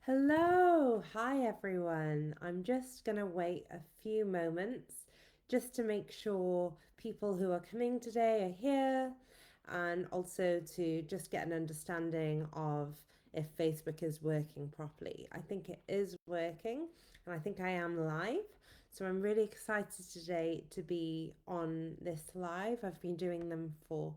Hello, hi everyone. I'm just going to wait a few moments just to make sure people who are coming today are here and also to just get an understanding of if Facebook is working properly. I think it is working and I think I am live. So I'm really excited today to be on this live. I've been doing them for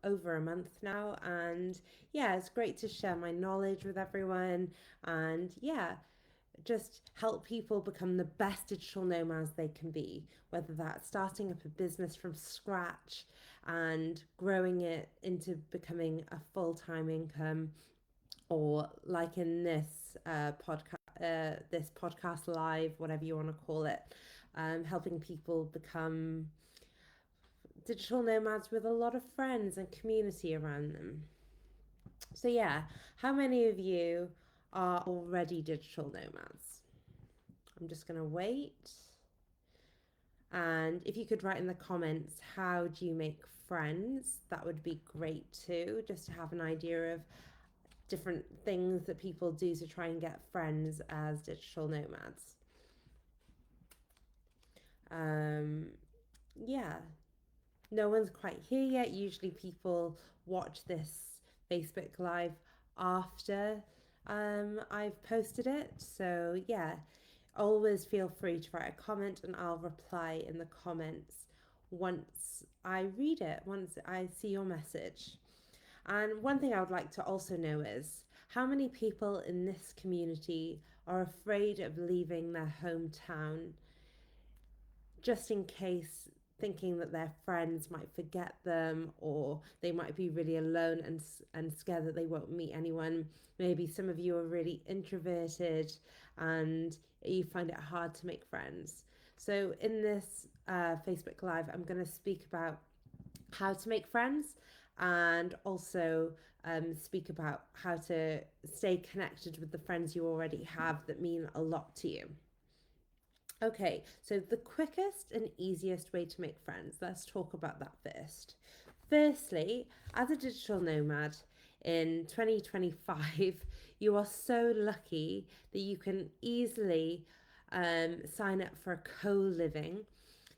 over a month now. And yeah, it's great to share my knowledge with everyone and yeah, just help people become the best digital nomads they can be, whether that's starting up a business from scratch and growing it into becoming a full time income, or like in this podcast live, whatever you want to call it, helping people become digital nomads with a lot of friends and community around them. So, yeah, how many of you are already digital nomads? I'm just going to wait. And if you could write in the comments, how do you make friends? That would be great too, just to have an idea of different things that people do to try and get friends as digital nomads. Um, yeah, no one's quite here yet. Usually people watch this Facebook Live after I've posted it. So, yeah, always feel free to write a comment and I'll reply in the comments once I read it, once I see your message. And one thing I would like to also know is how many people in this community are afraid of leaving their hometown just in case, thinking that their friends might forget them or they might be really alone and scared that they won't meet anyone. Maybe some of you are really introverted and you find it hard to make friends. So in this Facebook Live, I'm going to speak about how to make friends and also speak about how to stay connected with the friends you already have that mean a lot to you. Okay, so the quickest and easiest way to make friends, let's talk about that first. Firstly, as a digital nomad in 2025, you are so lucky that you can easily sign up for a co living.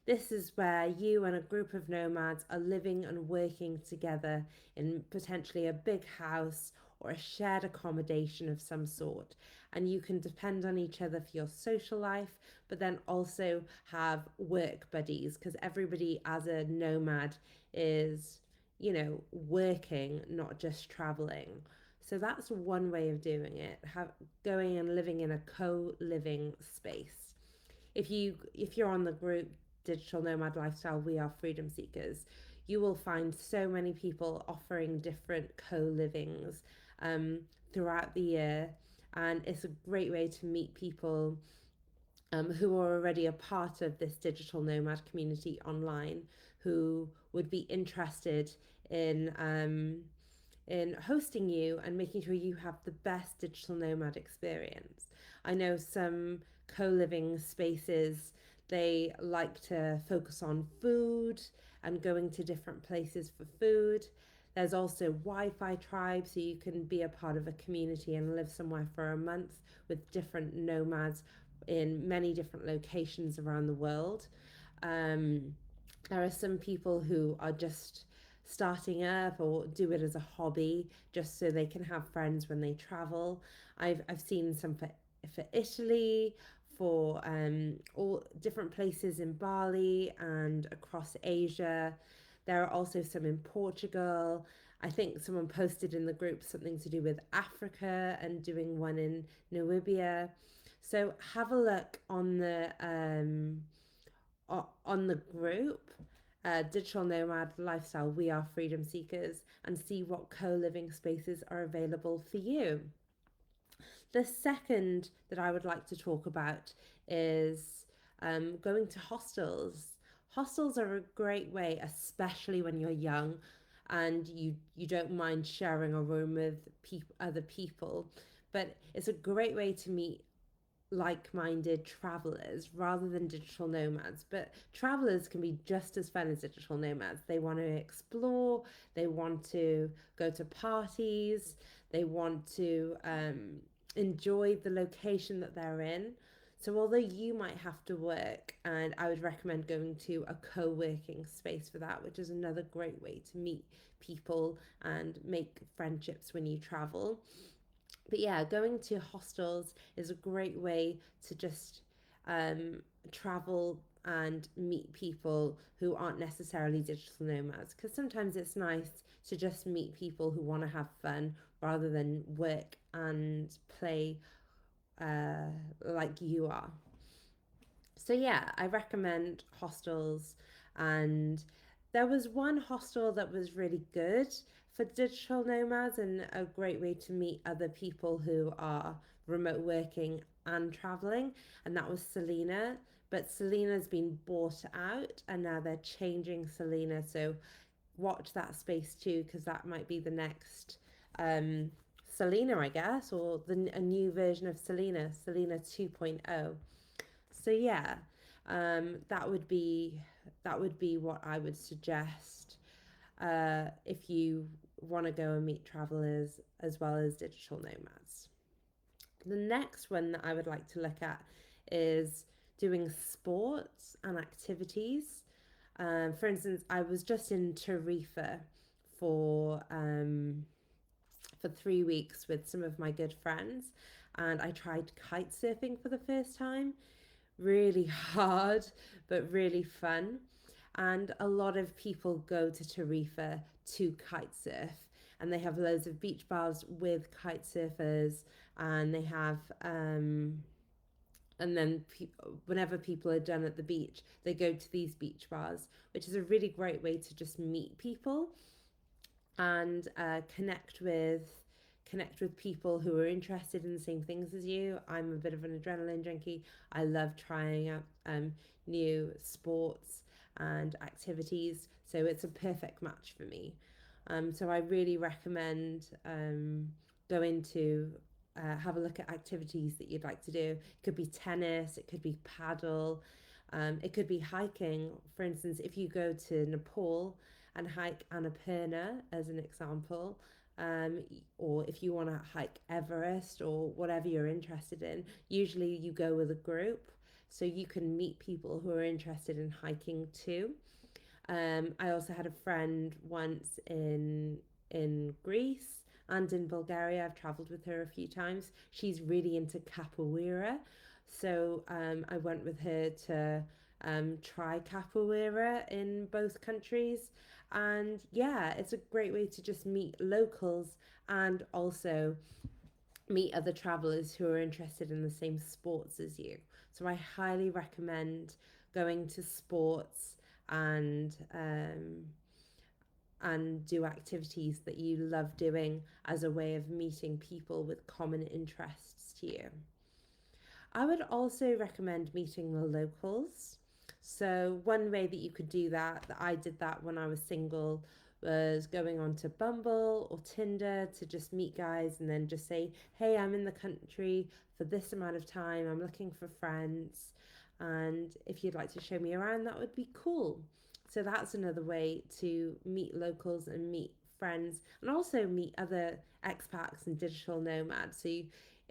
This is where you and a group of nomads are living and working together in potentially a big house or a shared accommodation of some sort. And you can depend on each other for your social life, but then also have work buddies because everybody as a nomad is, working, not just traveling. So that's one way of doing it, going and living in a co-living space. If you're on the group Digital Nomad Lifestyle, We Are Freedom Seekers, you will find so many people offering different co-livings um, throughout the year, and it's a great way to meet people who are already a part of this digital nomad community online, who would be interested in hosting you and making sure you have the best digital nomad experience. I know some co-living spaces, they like to focus on food and going to different places for food. There's also Wi-Fi tribes, so you can be a part of a community and live somewhere for a month with different nomads in many different locations around the world. Um, there are some people who are just starting up or do it as a hobby just so they can have friends when they travel. I've seen some for Italy, for all different places in Bali and across Asia. There are also some in Portugal. I think someone posted in the group something to do with Africa and doing one in Namibia. So have a look on the group, Digital Nomad Lifestyle, We Are Freedom Seekers, and see what co living spaces are available for you. The second that I would like to talk about is going to hostels. Hostels are a great way, especially when you're young and you don't mind sharing a room with other people. But it's a great way to meet like-minded travelers rather than digital nomads. But travelers can be just as fun as digital nomads. They want to explore, they want to go to parties, they want to enjoy the location that they're in. So, although you might have to work, and I would recommend going to a co working space for that, which is another great way to meet people and make friendships when you travel. But yeah, going to hostels is a great way to just um, travel and meet people who aren't necessarily digital nomads, because sometimes it's nice to just meet people who want to have fun rather than work and play uh, like you are. So yeah, I recommend hostels, and there was one hostel that was really good for digital nomads and a great way to meet other people who are remote working and traveling, and that was Selena. But Selena's been bought out and now they're changing Selena. So watch that space too, because that might be the next um, Selena, I guess, or a new version of Selena, Selena 2.0. So yeah, that would be what I would suggest if you want to go and meet travelers as well as digital nomads. The next one that I would like to look at is doing sports and activities. For instance, I was just in Tarifa for um, for 3 weeks with some of my good friends, and I tried kite surfing for the first time. Really hard, but really fun. And a lot of people go to Tarifa to kite surf, and they have loads of beach bars with kite surfers, and they have and then whenever people are done at the beach, they go to these beach bars, which is a really great way to just meet people and connect with people who are interested in the same things as you. I'm a bit of an adrenaline junkie. I love trying out new sports and activities, so it's a perfect match for me. So I really recommend going to have a look at activities that you'd like to do. It could be tennis, it could be paddle, it could be hiking. For instance, if you go to Nepal and hike Annapurna as an example, um, or if you want to hike Everest or whatever you're interested in, usually you go with a group so you can meet people who are interested in hiking too. I also had a friend once in Greece and in Bulgaria. I've travelled with her a few times. She's really into capoeira, so I went with her to try capoeira in both countries. And yeah, it's a great way to just meet locals and also meet other travelers who are interested in the same sports as you. So I highly recommend going to sports and do activities that you love doing as a way of meeting people with common interests to you. I would also recommend meeting the locals. So, one way that you could do that I did that when I was single, was going on to Bumble or Tinder to just meet guys and then just say, hey, I'm in the country for this amount of time, I'm looking for friends. And if you'd like to show me around, that would be cool. So, that's another way to meet locals and meet friends and also meet other expats and digital nomads.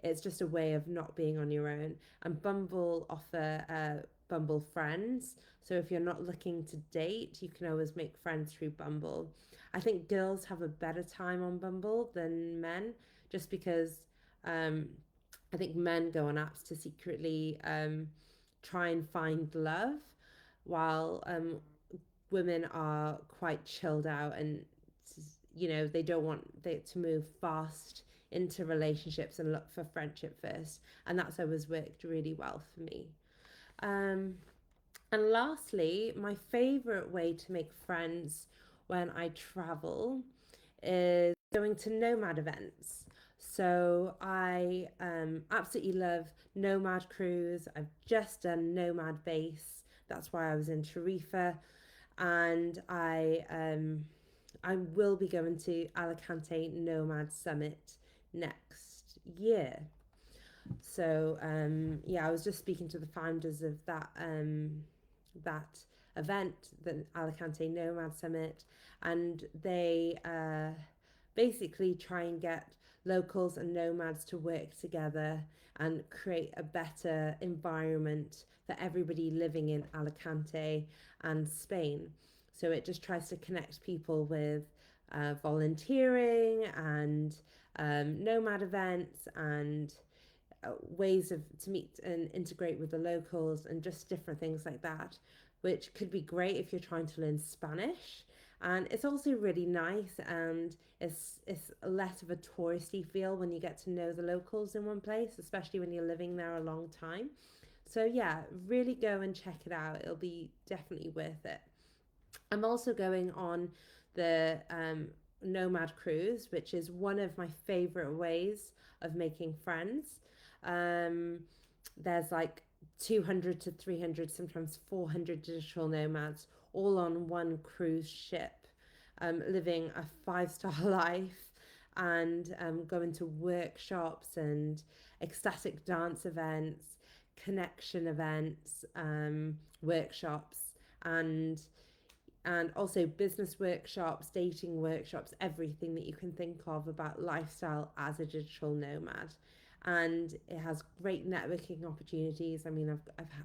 It's just a way of not being on your own. And Bumble offer Bumble friends. So if you're not looking to date, you can always make friends through Bumble. I think girls have a better time on Bumble than men, just because um, I think men go on apps to secretly try and find love, while women are quite chilled out and they don't want it to move fast into relationships and look for friendship first, and that's always worked really well for me. um, and lastly, my favorite way to make friends when I travel is going to nomad events. So I absolutely love Nomad Cruise. I've just done Nomad Base. That's why I was in Tarifa, and I will be going to Alicante Nomad Summit next year. So yeah, I was just speaking to the founders of that event, the Alicante Nomad Summit, and they basically try and get locals and nomads to work together and create a better environment for everybody living in Alicante and Spain. So it just tries to connect people with volunteering and nomad events and ways of to meet and integrate with the locals and just different things like that, which could be great if you're trying to learn Spanish. And it's also really nice, and it's less of a touristy feel when you get to know the locals in one place, especially when you're living there a long time. So yeah, really go and check it out. It'll be definitely worth it. I'm also going on the Nomad cruise, which is one of my favorite ways of making friends. Um, there's like 200 to 300, sometimes 400 digital nomads all on one cruise ship, living a five-star life and going to workshops and ecstatic dance events, connection events, workshops, and also business workshops, dating workshops, everything that you can think of about lifestyle as a digital nomad. And it has great networking opportunities. I mean,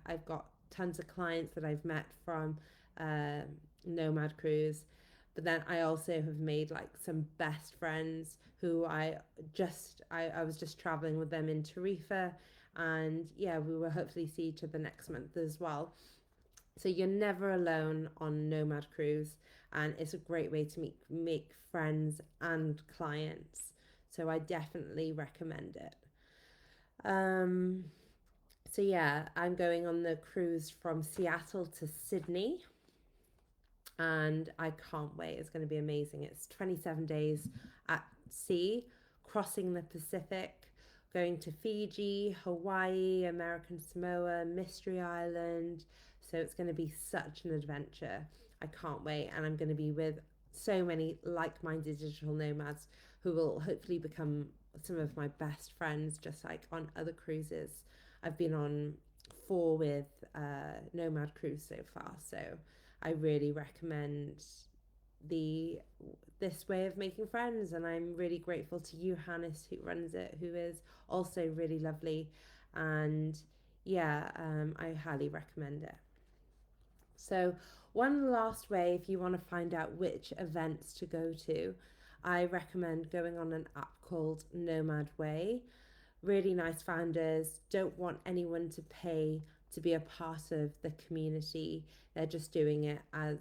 I've got tons of clients that I've met from uh, Nomad Cruise, but then I also have made like some best friends who I was just traveling with them in Tarifa, and yeah, we will hopefully see each other next month as well. So you're never alone on Nomad Cruise, and it's a great way to make friends and clients. So I definitely recommend it. Um, so yeah, I'm going on the cruise from Seattle to Sydney, and I can't wait. It's going to be amazing. It's 27 days at sea, crossing the Pacific, going to Fiji, Hawaii, American Samoa, Mystery Island. So it's going to be such an adventure. I can't wait. And I'm going to be with so many like minded digital nomads who will hopefully become some of my best friends, just like on other cruises. I've been on four with Nomad Cruise so far. So I really recommend the this way of making friends, and I'm really grateful to you, Hannes, who runs it, who is also really lovely. And yeah, I highly recommend it. So one last way, if you want to find out which events to go to, I recommend going on an app called Nomad Way. Really nice founders, don't want anyone to pay to be a part of the community. They're just doing it as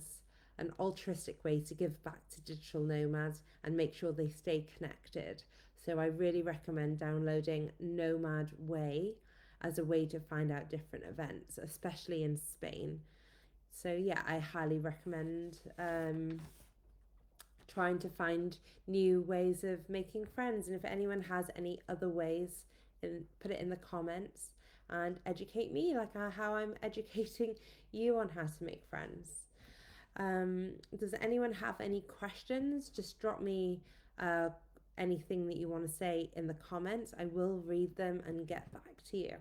an altruistic way to give back to digital nomads and make sure they stay connected. So I really recommend downloading Nomad Way as a way to find out different events, especially in Spain. So yeah, I highly recommend trying to find new ways of making friends. And if anyone has any other ways, put it in the comments and educate me, like how I'm educating you on how to make friends. Does anyone have any questions? Just drop me uh, anything that you want to say in the comments. I will read them and get back to you.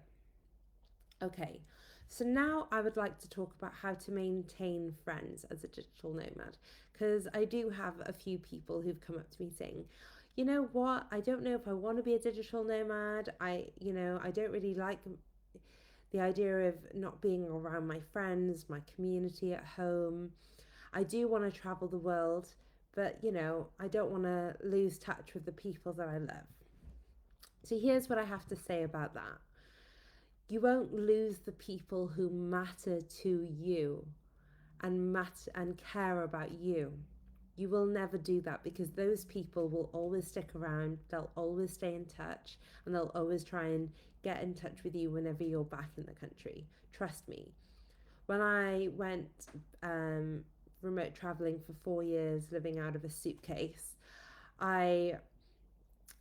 Okay, so now I would like to talk about how to maintain friends as a digital nomad, because I do have a few people who've come up to me saying, you know what, I don't know if I want to be a digital nomad. I don't really like the idea of not being around my friends, my community at home. I do want to travel the world, but I don't want to lose touch with the people that I love. So here's what I have to say about that. You won't lose the people who matter to you and care about you. You will never do that, because those people will always stick around, they'll always stay in touch, and they'll always try and get in touch with you whenever you're back in the country. Trust me. When I went remote traveling for 4 years, living out of a suitcase, I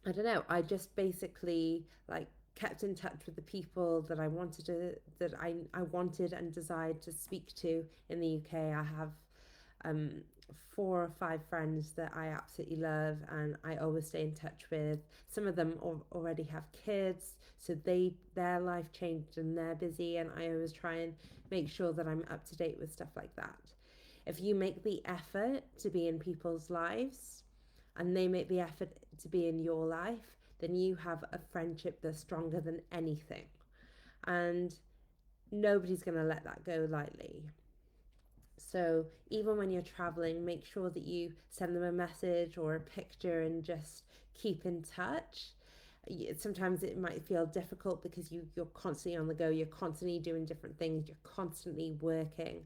I don't know. I just basically like kept in touch with the people that I wanted and desired to speak to in the UK. I have um, 4 or 5 friends that I absolutely love, and I always stay in touch with. Some of them already have kids, so their life changed and they're busy, and I always try and make sure that I'm up to date with stuff like that. If you make the effort to be in people's lives and they make the effort to be in your life, then you have a friendship that's stronger than anything. And nobody's going to let that go lightly. So even when you're traveling, make sure that you send them a message or a picture and just keep in touch. Sometimes it might feel difficult because you're constantly on the go, you're constantly doing different things, you're constantly working.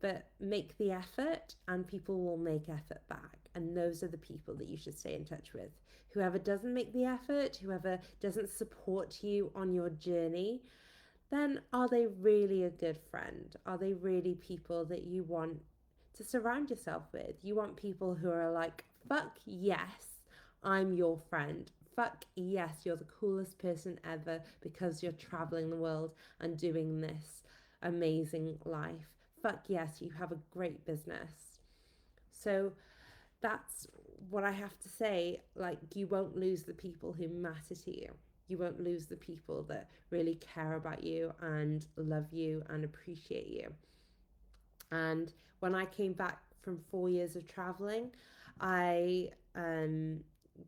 But make the effort and people will make effort back. And those are the people that you should stay in touch with. Whoever doesn't make the effort, whoever doesn't support you on your journey, then are they really a good friend? Are they really people that you want to surround yourself with? You want people who are like, fuck yes, I'm your friend. Fuck yes, you're the coolest person ever because you're traveling the world and doing this amazing life. Fuck yes, you have a great business. So that's what I have to say. Like, you won't lose the people who matter to you. You won't lose the people that really care about you and love you and appreciate you. And when I came back from 4 years of traveling, I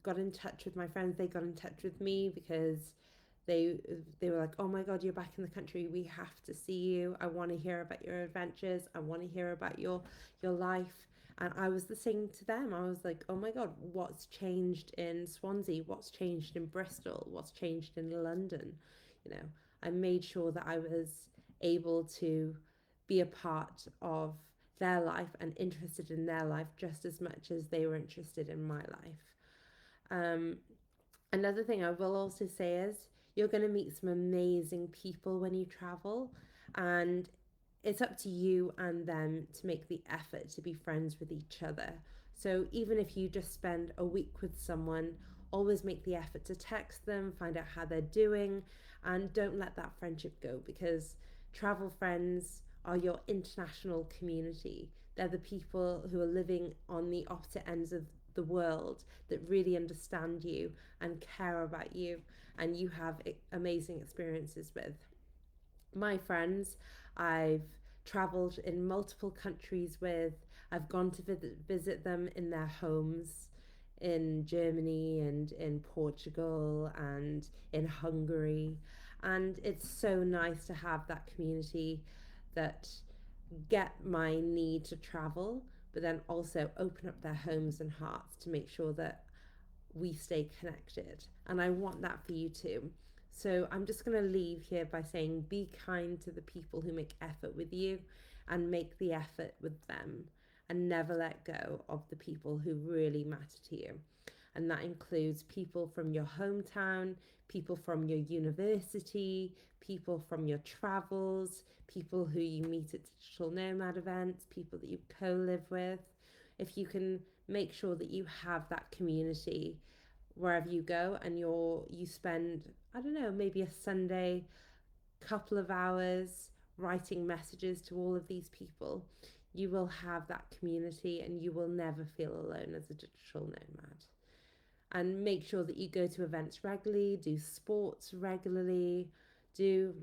got in touch with my friends. They got in touch with me because they they were like, "Oh my God, you're back in the country. We have to see you. I want to hear about your adventures. I want to hear about your life." And I was the same to them. I was like, "Oh my God, what's changed in Swansea? What's changed in Bristol? What's changed in London?" You know, I made sure that I was able to be a part of their life and interested in their life just as much as they were interested in my life. Um, Another thing I will also say is you're going to meet some amazing people when you travel, and it's up to you and them to make the effort to be friends with each other. So even if you just spend a week with someone, always make the effort to text them, find out how they're doing, and don't let that friendship go because travel friends are your international community. They're the people who are living on the opposite ends of the world that really understand you and care about you and you have amazing experiences with. My friends, I've traveled in multiple countries with. I've gone to visit them in their homes in Germany and in Portugal and in Hungary. And it's so nice to have that community that get my need to travel, but then also open up their homes and hearts to make sure that we stay connected. And I want that for you too. So I'm just going to leave here by saying be kind to the people who make effort with you and make the effort with them and never let go of the people who really matter to you. And that includes people from your hometown, people from your university, people from your travels, people who you meet at digital nomad events, people that you co-live with. If you can make sure that you have that community wherever you go and you spend, I don't know, maybe a Sunday, couple of hours writing messages to all of these people, you will have that community and you will never feel alone as a digital nomad. And make sure that you go to events regularly, do sports regularly, do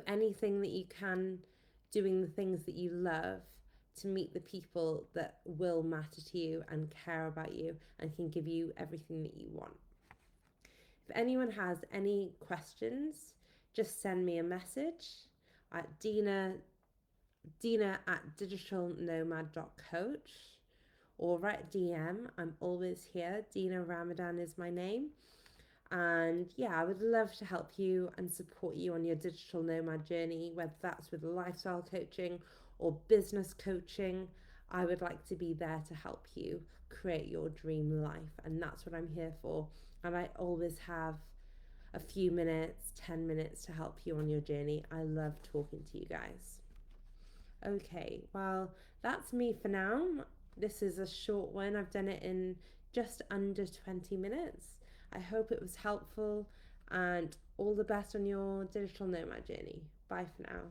anything that you can, doing the things that you love to meet the people that will matter to you and care about you and can give you everything that you want. If anyone has any questions, just send me a message at Dina at digitalnomad.coach or write DM. I'm always here. Dina Ramadan is my name. And yeah, I would love to help you and support you on your digital nomad journey, whether that's with lifestyle coaching or business coaching. I would like to be there to help you create your dream life. And that's what I'm here for. And I always have a few minutes, 10 minutes to help you on your journey. I love talking to you guys. Okay, well, that's me for now. This is a short one. I've done it in just under 20 minutes. I hope it was helpful and all the best on your digital nomad journey. Bye for now.